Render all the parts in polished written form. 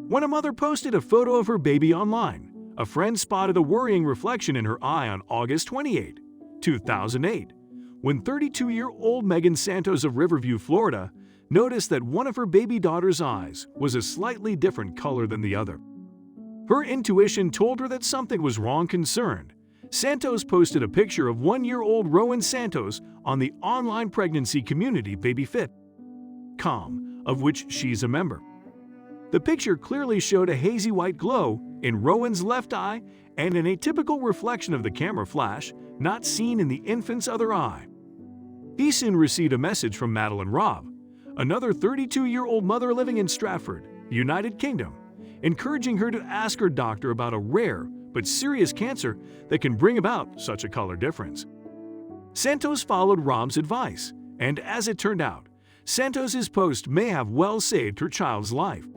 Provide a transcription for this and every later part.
When a mother posted a photo of her baby online, a friend spotted a worrying reflection in her eye on August 28, 2008, when 32-year-old Megan Santos of Riverview, Florida, noticed that one of her baby daughter's eyes was a slightly different color than the other. Her intuition told her that something was wrong. Concerned, Santos posted a picture of 1-year-old Rowan Santos on the online pregnancy community BabyFit.com, of which she's a member. The picture clearly showed a hazy white glow in Rowan's left eye and an atypical reflection of the camera flash not seen in the infant's other eye. He soon received a message from Madeline Robb, another 32-year-old mother living in Stratford, United Kingdom, encouraging her to ask her doctor about a rare but serious cancer that can bring about such a color difference. Santos followed Robb's advice, and as it turned out, Santos's post may have well saved her child's life.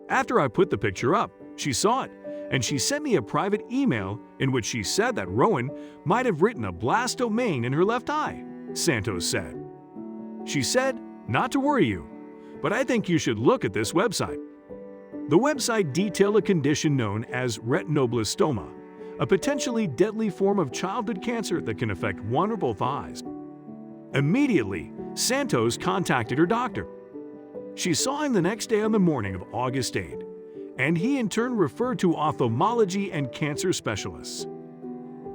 After I put the picture up, she saw it, and she sent me a private email in which she said that Rowan might have written a blastoma in her left eye, Santos said. She said, "Not to worry you, but I think you should look at this website." The website detailed a condition known as retinoblastoma, a potentially deadly form of childhood cancer that can affect one or both eyes. Immediately, Santos contacted her doctor. She saw him the next day on the morning of August 8, and he in turn referred to ophthalmology and cancer specialists.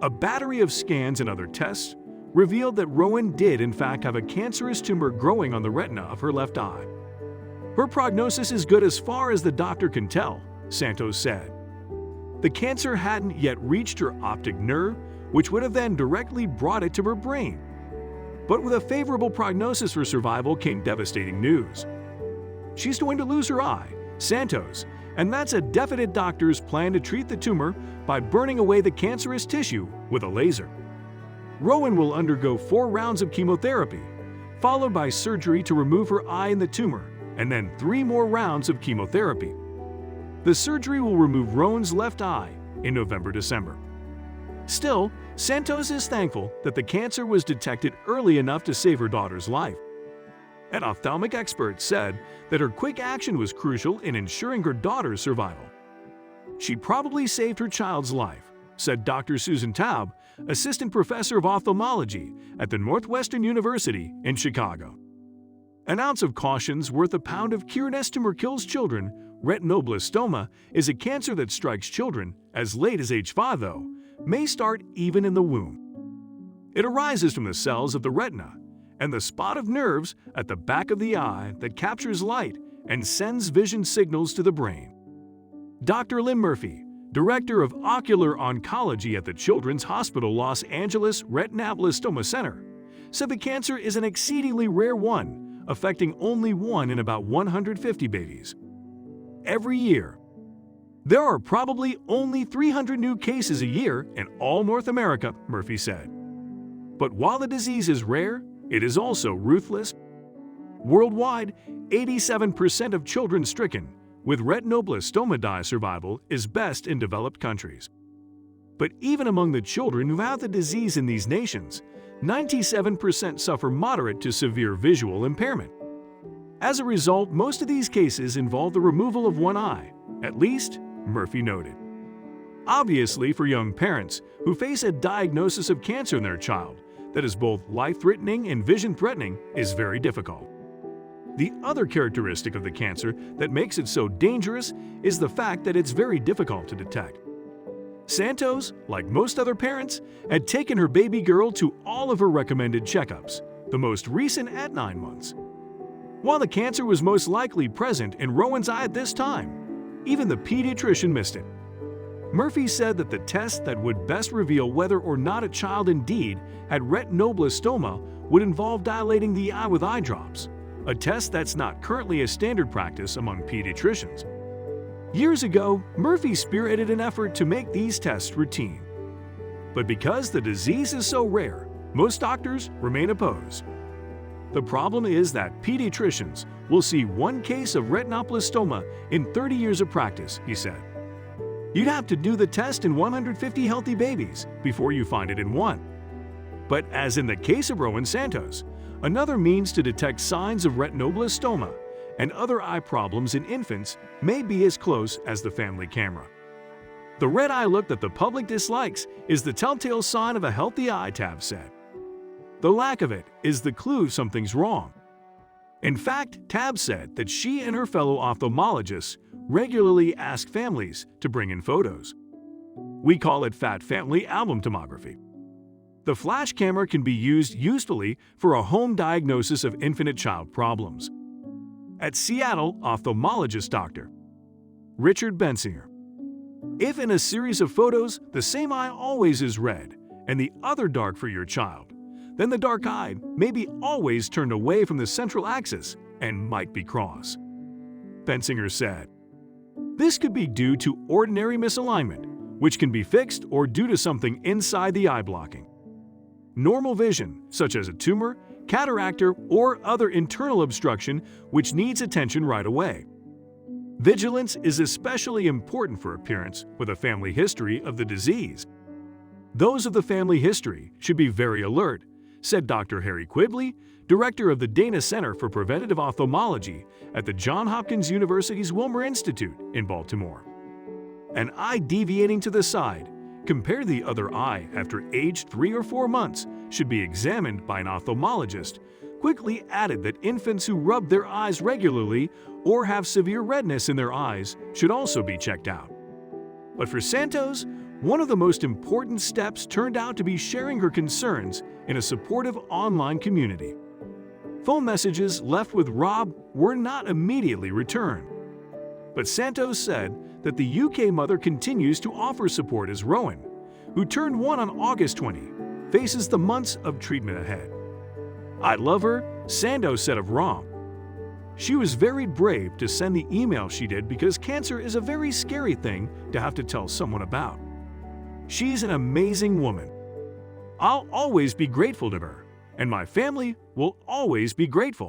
A battery of scans and other tests revealed that Rowan did in fact have a cancerous tumor growing on the retina of her left eye. Her prognosis is good as far as the doctor can tell, Santos said. The cancer hadn't yet reached her optic nerve, which would have then directly brought it to her brain. But with a favorable prognosis for survival came devastating news. She's going to lose her eye, Santos, and that's a definite. Doctors plan to treat the tumor by burning away the cancerous tissue with a laser. Rowan will undergo 4 rounds of chemotherapy, followed by surgery to remove her eye and the tumor, and then 3 more rounds of chemotherapy. The surgery will remove Rowan's left eye in November-December. Still, Santos is thankful that the cancer was detected early enough to save her daughter's life. An ophthalmic expert said that her quick action was crucial in ensuring her daughter's survival. "She probably saved her child's life," said Dr. Susan Taub, assistant professor of ophthalmology at the Northwestern University in Chicago. "An ounce of caution's worth a pound of cure." Tumor kills children. Retinoblastoma is a cancer that strikes children as late as age 5, though may start even in the womb. It arises from the cells of the retina and the spot of nerves at the back of the eye that captures light and sends vision signals to the brain. Dr. Lynn Murphy, director of ocular oncology at the Children's Hospital Los Angeles Retinoblastoma Center, said the cancer is an exceedingly rare one, affecting only 1 in about 150 babies every year. There are probably only 300 new cases a year in all North America, Murphy said. But while the disease is rare, it is also ruthless. Worldwide, 87% of children stricken with retinoblastoma die. Survival is best in developed countries. But even among the children who have the disease in these nations, 97% suffer moderate to severe visual impairment. As a result, most of these cases involve the removal of one eye, at least, Murphy noted. Obviously, for young parents who face a diagnosis of cancer in their child that is both life-threatening and vision-threatening is very difficult. The other characteristic of the cancer that makes it so dangerous is the fact that it's very difficult to detect. Santos, like most other parents, had taken her baby girl to all of her recommended checkups, the most recent at 9 months. While the cancer was most likely present in Rowan's eye at this time, even the pediatrician missed it. Murphy said that the test that would best reveal whether or not a child indeed had retinoblastoma would involve dilating the eye with eye drops, a test that's not currently a standard practice among pediatricians. Years ago, Murphy spearheaded an effort to make these tests routine. But because the disease is so rare, most doctors remain opposed. The problem is that pediatricians will see 1 case of retinoblastoma in 30 years of practice, he said. You'd have to do the test in 150 healthy babies before you find it in 1. But as in the case of Rowan Santos, another means to detect signs of retinoblastoma and other eye problems in infants may be as close as the family camera. The red eye look that the public dislikes is the telltale sign of a healthy eye, Tab said. The lack of it is the clue something's wrong. In fact, Tab said that she and her fellow ophthalmologists regularly ask families to bring in photos. We call it Fat Family Album Tomography. The flash camera can be used usefully for a home diagnosis of infant child problems. At Seattle ophthalmologist Dr. Richard Bensinger. If in a series of photos the same eye always is red and the other dark for your child, then the dark eye may be always turned away from the central axis and might be cross. Bensinger said, this could be due to ordinary misalignment, which can be fixed, or due to something inside the eye blocking. Normal vision, such as a tumor, cataract, or other internal obstruction which needs attention right away. Vigilance is especially important for parents with a family history of the disease. Those of the family history should be very alert, said Dr. Harry Quibley, director of the Dana Center for Preventative Ophthalmology at the Johns Hopkins University's Wilmer Institute in Baltimore. An eye deviating to the side, compared to the other eye after age 3 or 4 months, should be examined by an ophthalmologist, quickly added that infants who rub their eyes regularly or have severe redness in their eyes should also be checked out. But for Santos, one of the most important steps turned out to be sharing her concerns in a supportive online community. Phone messages left with Rob were not immediately returned. But Santos said that the UK mother continues to offer support as Rowan, who turned 1 on August 20, faces the months of treatment ahead. I love her, Santos said of Rob. She was very brave to send the email she did because cancer is a very scary thing to have to tell someone about. She's an amazing woman. I'll always be grateful to her, and my family will always be grateful.